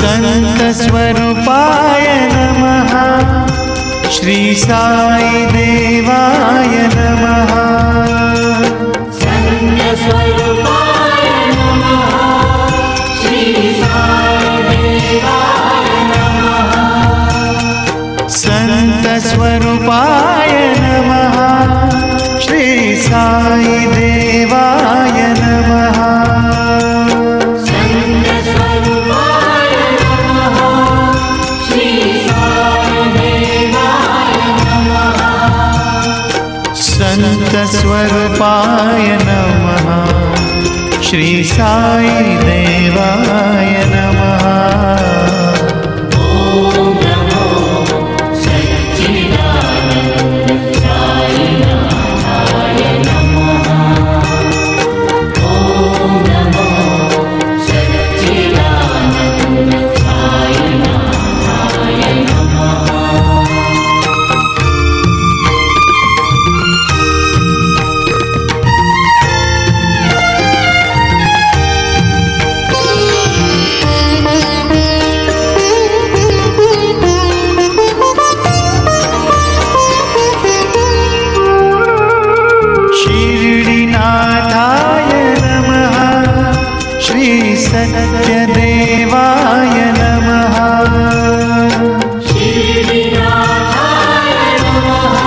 संत स्वरूपाय नमः। श्री साई देवाय नमः। संत स्वरूपाय नमः। श्री साई देवाय नमः। संत स्वरूपाय नमः। श्री साई देवाय नमः। संत स्वरूपाय नमः। श्री साई देवाय नमः। ओम नमो सच्चिदानंद साईनाथाय नमः। ओम नमो सच्चिदानंद साईनाथाय नमः। शिरडीनाथाय नमः। श्री सत्यदेवाय नमः। शिरडीनाथाय नमः।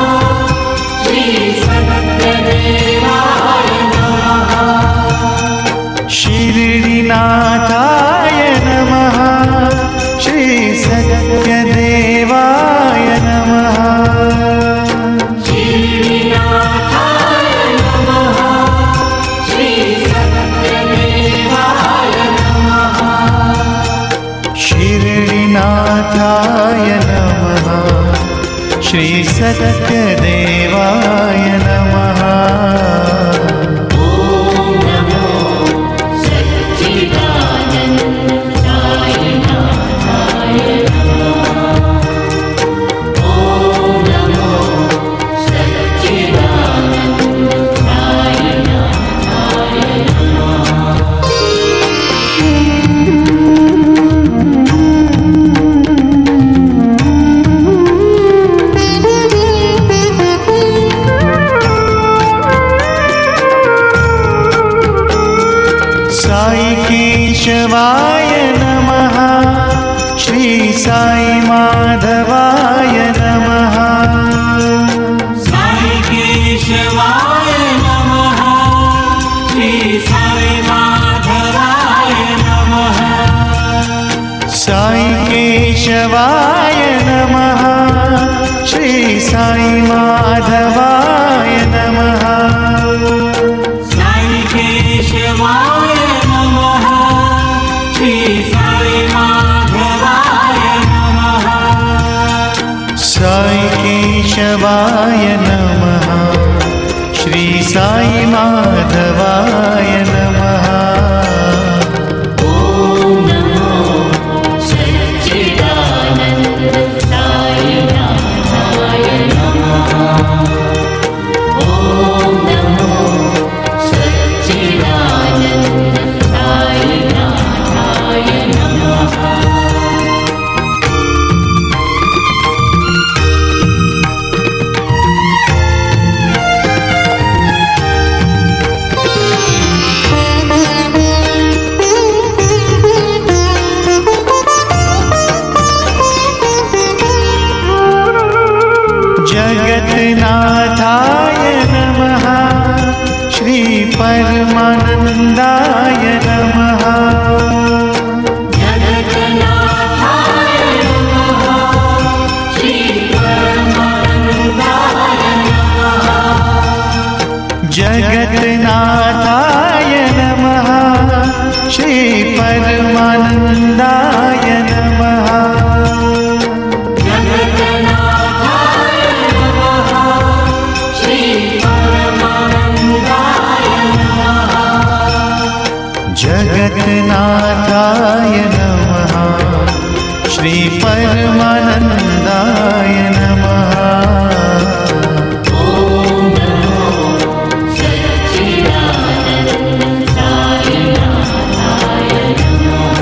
श्री सत्यदेवाय नमः। शिरडीनाथाय नमः। श्री सत्यदेवाय नमः। शिरडीनाथाय नमः। श्री सत्यदेवाय नमः। ओम नमो सच्चिदानंद साईनाथाय नमः। ओम नमो सच्चिदानंद साईनाथाय नमः। साई केशवाय नमः। श्री साई माधवाय नमः। साई केशवाय नमः। श्री साई माधवाय नमः। साई केशवाय नमः। श्री साई माधवाय नमः। साई केशवाय नमः। श्री साई माधवाय नमः। साई केशवाय नमः। श्री साई माधवाय नमः। ओम नमो सच्चिदानंद साईनाथाय नमः। ओम नमो सच्चिदानंद साईनाथाय नमः। जगन्नाथाय नमः। श्री परमानंदाय नमः। जगन्नाथाय नमः। श्री परमानंदाय नमः। जगन्नाथाय नमः। श्री परमानंदाय नमः। जगन्नाथाय नमः। श्री परमानंदाय नमः। ओम नमो सच्चिदानंद साईनाथाय नमः।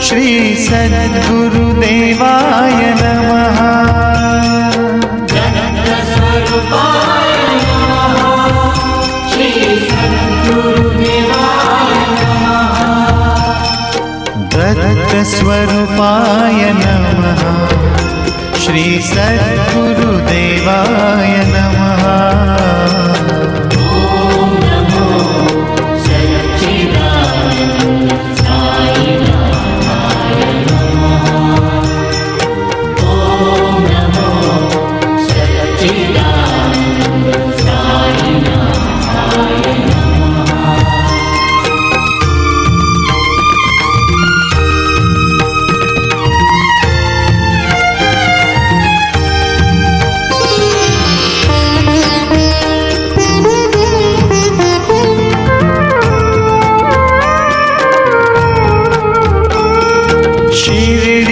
श्री सद्गुरुदेवाय नमः। जगत्स्वरूपाय नमः। श्री सद्गुरुदेवाय नमः। दत्तस्वरूपाय नमः। श्री सद्गुरुदेवाय नमः। ॐ नमो सच्चिदानन्द साईनाथाय नमः। ॐ नमो सच्चिदानन्द साईनाथाय नमः।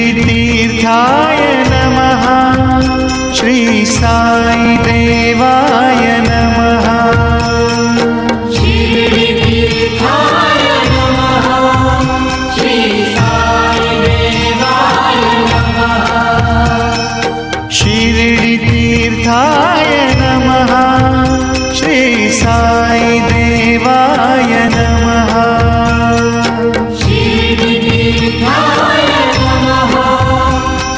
शिरडितीर्थाय नमः। श्री साई देवाय नमः। शिरडितीर्थाय नमः। श्री साईदेवाय नमः। शिरडितीर्थाय नमः। श्री साई देवाय नमः। शिरडितीर्थाय नमः।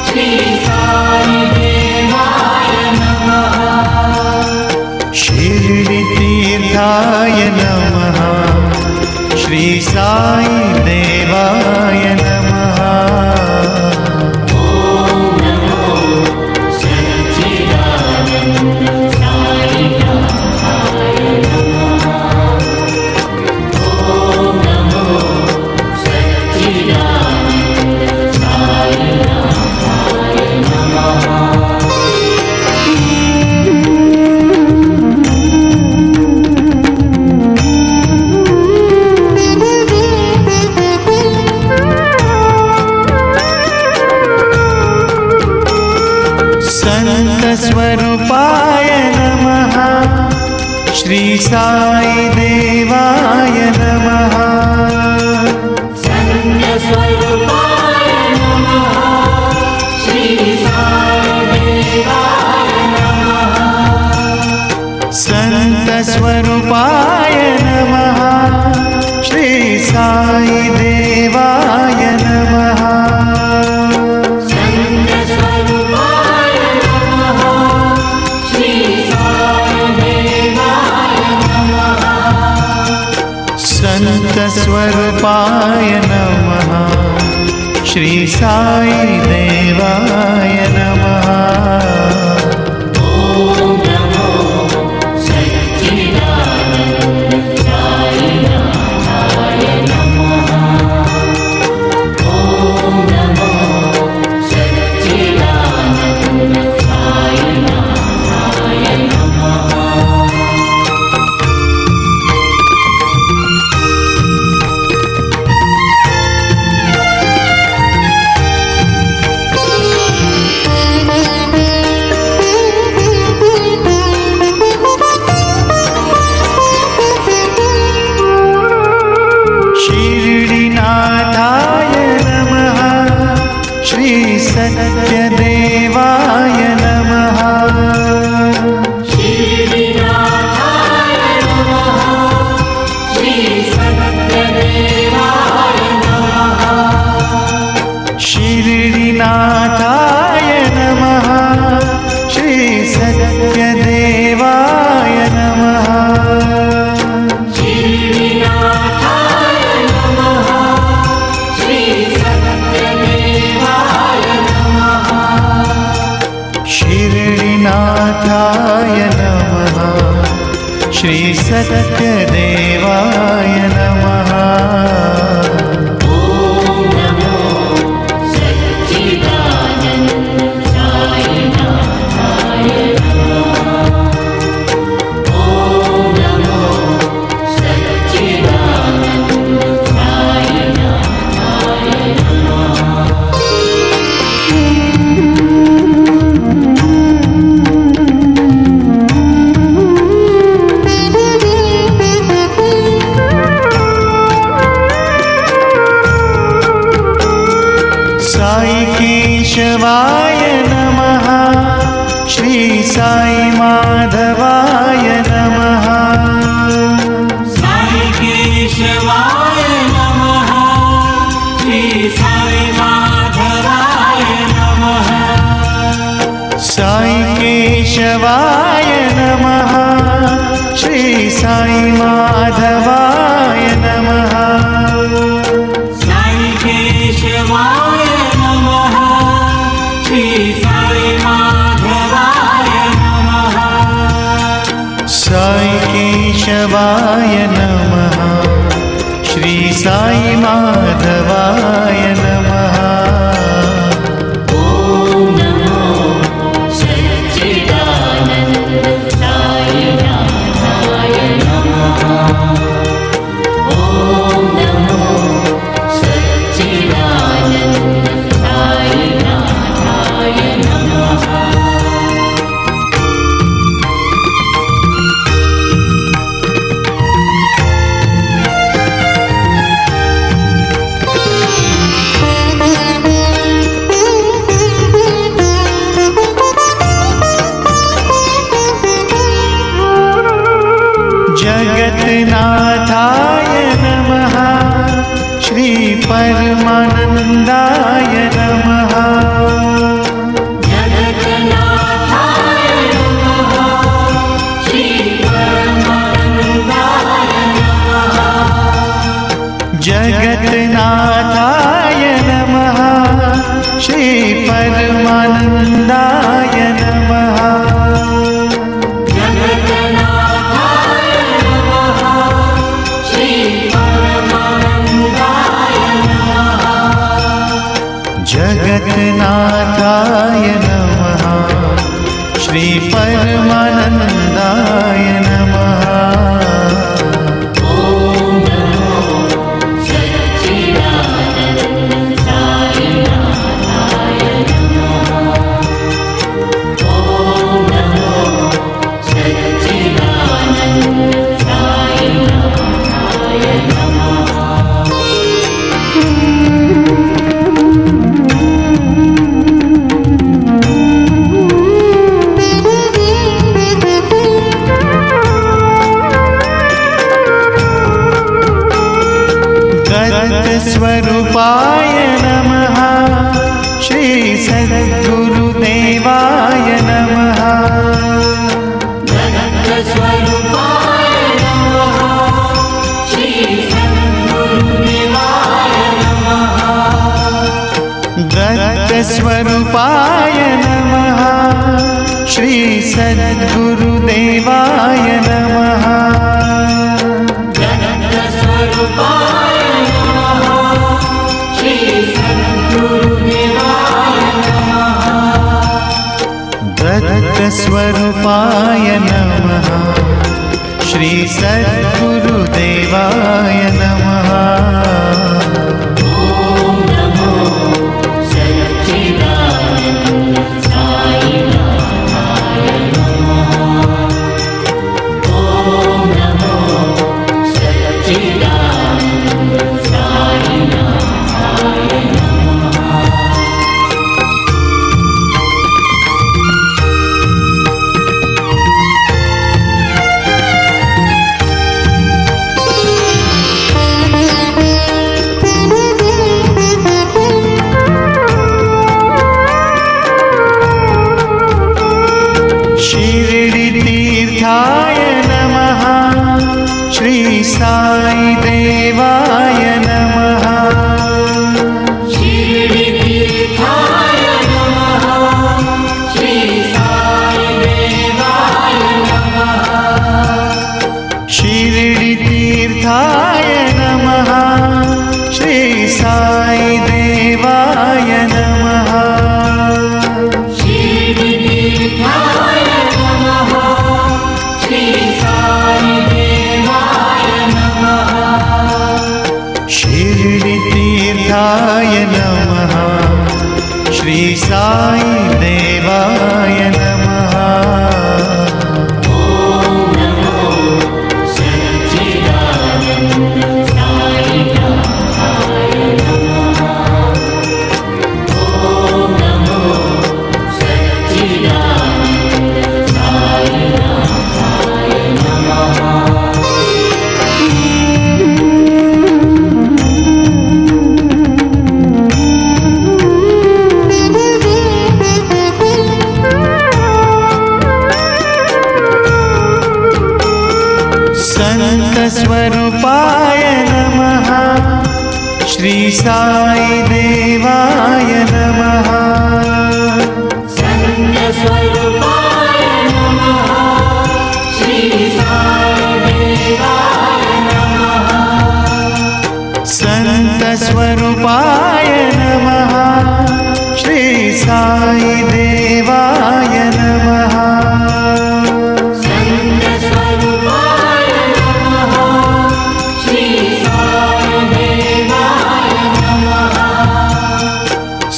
श्री साईदेवाय नमः। शिरडितीर्थाय नमः। श्री साई देवाय नमः। ॐ नमो सच्चिदानन्द साईनाथाय नमः। ॐ नमो सच्चिदानन्द साईनाथाय नमः। संतस्वरूपाय नमः। श्री साई देवाय नमः। सत्यस्वरूपाय नमः। श्री साईदेवाय नमः। संतस्वरूपाय नमः। श्री साई देवाय नमः। सत्यस्वरूपाय नमः। श्री साईदेवाय नमः। संतस्वरूपाय नमः। श्री साई देवाय नमः। ॐ नमो सच्चिदानन्द साईनाथाय नमः। ॐ नमो सच्चिदानन्द साईनाथाय नमः। शिरडिनाथाय नमः। श्री सत्यदेवाय नमः। शिरडिनाथाय नमः। श्री सत्यदेवाय नमः। शिरडिनाथाय नमः। श्री सत्यदेवाय नमः। शिरडिनाथाय नमः। श्री सत्यदेवाय नमः। शिरडिनाथाय नमः। श्री सत्यदेवाय नमः। ॐ नमो सच्चिदानन्द साईनाथाय नमः। ॐ नमो सच्चिदानन्द साईनाथाय नमः। साई केशवाय नमः श्री साई माधवाय नमः साई केशवाय नमः श्री साई माधवाय नमः साई केशवाय नमः श्री साई माधवाय नमः साई केशवाय नमः श्री साई माधवाय नमः साई केशवाय नमः श्री साई माधवाय नमः ॐ नमो सच्चिदानन्द साईनाथाय नमः ॐ नमो सच्चिदानन्द साईनाथाय नमः जगन्नाथाय नमः श्री परमानन्दाय नमः जगन्नाथाय नमः श्री परमानन्दाय नमः जगन्नाथाय नमः श्री परमानन्दाय नमः जगन्नाथाय नमः श्री परमानन्दाय नमः जगन्नाथाय नमः श्री परमानन्दाय नमः ॐ नमो सच्चिदानन्द साईनाथाय नमः ॐ नमो सच्चिदानन्द साईनाथाय नमः स्वरूपाय नमः श्री सद्गुरुदेवाय नमः जगत्स्वरूपाय नमः श्री सद्गुरुदेवाय नमः दत्तस्वरूपाय नमः श्री सद्गुरुदेवाय नमः जगत्स्वरूपाय नमः श्री सद्गुरुदेवाय नमः दत्तस्वरूपाय नमः श्री सद्गुरुदेवाय नमः ॐ नमो सच्चिदानन्द साईनाथाय नमः ॐ नमो सच्चिदानन्द साईनाथाय नमः शिरडितीर्थाय नमः श्री साई देवाय नमः शिरडितीर्थाय नमः श्री साईदेवाय नमः शिरडितीर्थाय नमः श्री साई देवाय नमः शिरडितीर्थाय नमः श्री साईदेवाय नमः शिरडितीर्थाय नमः श्री साई देवाय नमः ॐ नमो सच्चिदानन्द साईनाथाय नमः ॐ देवाय नमः। सत्यस्वरूपाय नमः। श्री साई देवाय नमः। संतस्वरूपाय नमः। श्री साई देवाय नमः। सत्यस्वरूपाय नमः। श्री साई देवाय नमः।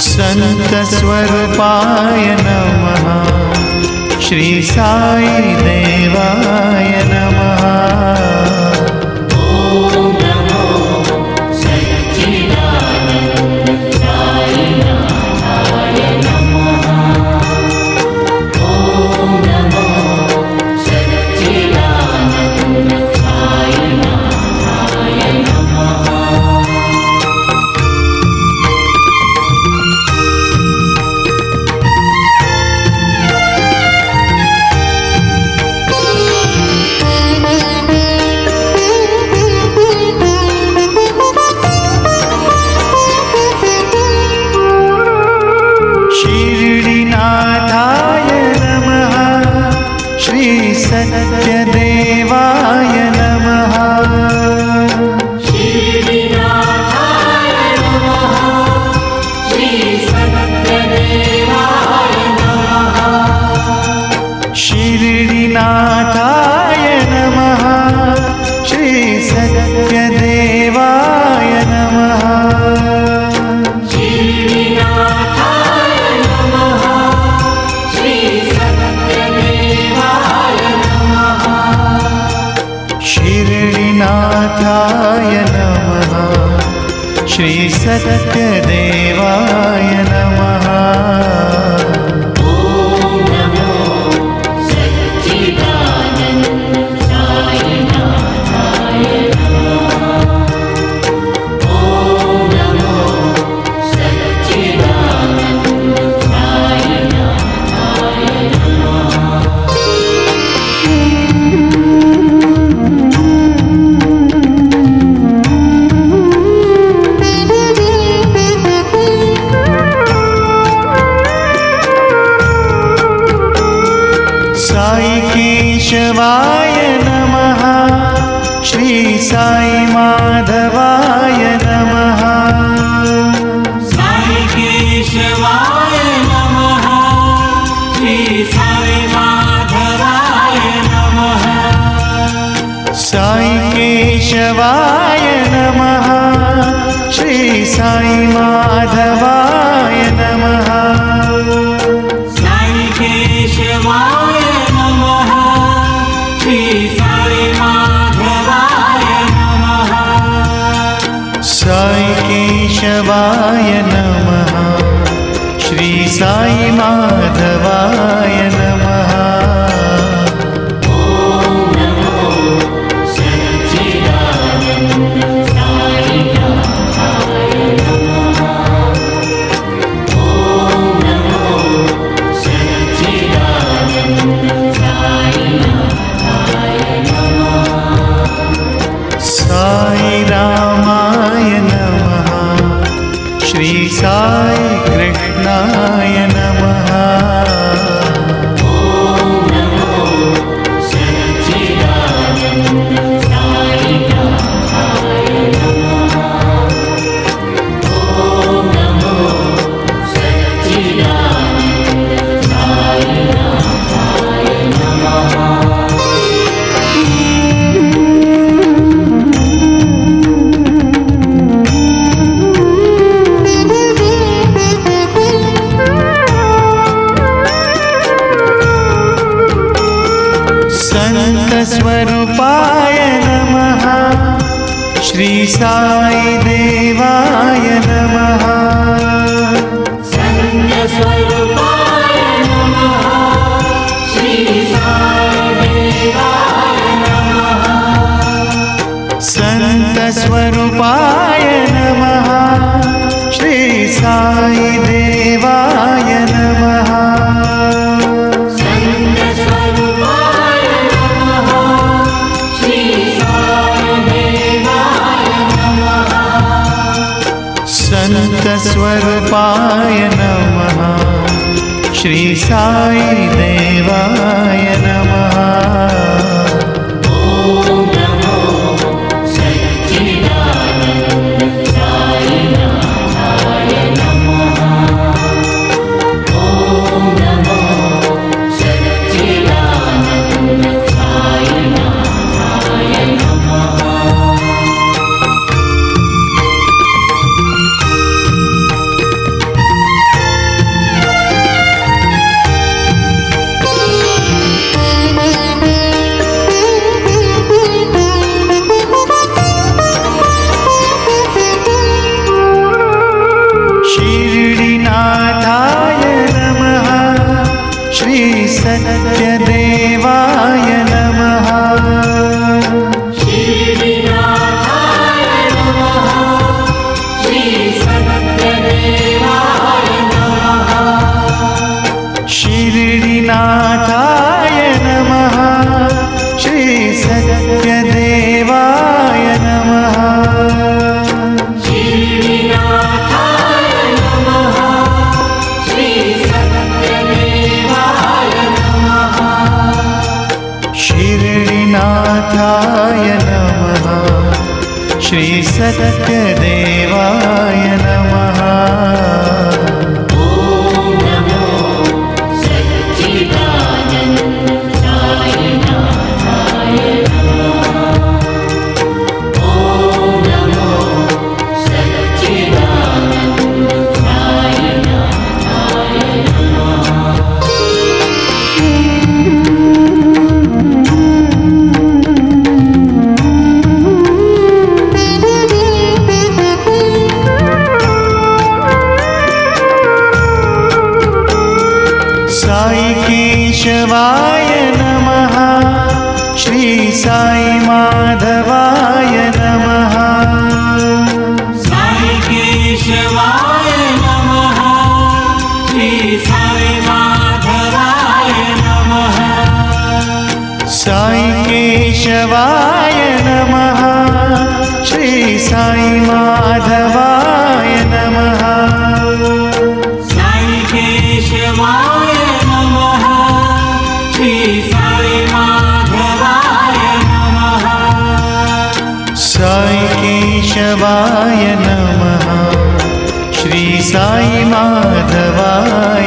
संतस्वरूपाय नमः। श्री साई देवाय नमः। ओम नमो सच्चिदानंद साईनाथाय नमः। ओम नमो सच्चिदानंद साईनाथाय नमः। शिरडीनाथाय नमः। श्री सत्यदेवाय नमः। शिरडीनाथाय नमः। श्री सत्यदेवाय नमः। शिरडीनाथाय नमः। श्री सत्यदेवाय नमः। शिरडीनाथाय नमः। श्री सत्यदेवाय नमः। शिरडीनाथाय नमः। श्री सत्यदेवाय नमः। ओम नमो सच्चिदानंद साईनाथाय नमः। ओम नमो सच्चिदानंद साईनाथाय नमः। साई केशवाय नमः। श्री साई माधवाय नमः। साई केशवाय नमः। श्री साई माधवाय नमः। साई केशवाय नमः। श्री साई माधवाय नमः। साई केशवाय नमः। श्री साई माधवाय नमः। साई केशवाय नमः। श्री साई माधवाय नमः। ओम नमो सच्चिदानंद साईनाथाय नमः। ओम नमो सच्चिदानंद साईनाथाय नमः। साई रामाय नमः। श्री साई कृष्णाय नमः। ओम नमो सच्चिदानंद साईनाथाय नमः। ओम नमो सच्चिदानंद साईनाथाय नमः। संतस्वरूपाय नमः। श्री साई देवाय नमः। सत्यस्वरूपाय नमः। श्री साई देवाय नमः। संतस्वरूपाय नमः। श्री साई देवाय नमः। सत्यस्वरूपाय नमः। श्री साई देवाय नमः। सत्स्वरूपाय नमः। श्री साई देवाय नमः। ॐ नमो सच्चिदानन्द साईनाथाय नमः। ॐ नमो सच्चिदानन्द साईनाथाय नमः। शिरडीनाथाय नमः। श्री सत्यदेवाय नमः। शिरडीनाथाय नमः। श्री सत्यदेवाय नमः। शिरडीनाथाय नमः। श्री सत्यदेवाय नमः। शिरडीनाथाय नमः। श्री सत्यदेवाय नमः। शिरडीनाथाय नमः। श्री सत्यदेवाय नमः। ॐ नमो सच्चिदानन्द साईनाथाय नमः। ॐ नमो सच्चिदानन्द साईनाथाय नमः। साई केशवाय नमः। श्री साई माधवाय नमः। साई केशवाय नमः। श्री साई माधवाय नमः। साई केशवाय नमः। श्री साई माधवाय नमः। साई केशवाय नमः। श्री साई माधवाय नमः। साई केशवाय नमः। श्री साई माधवाय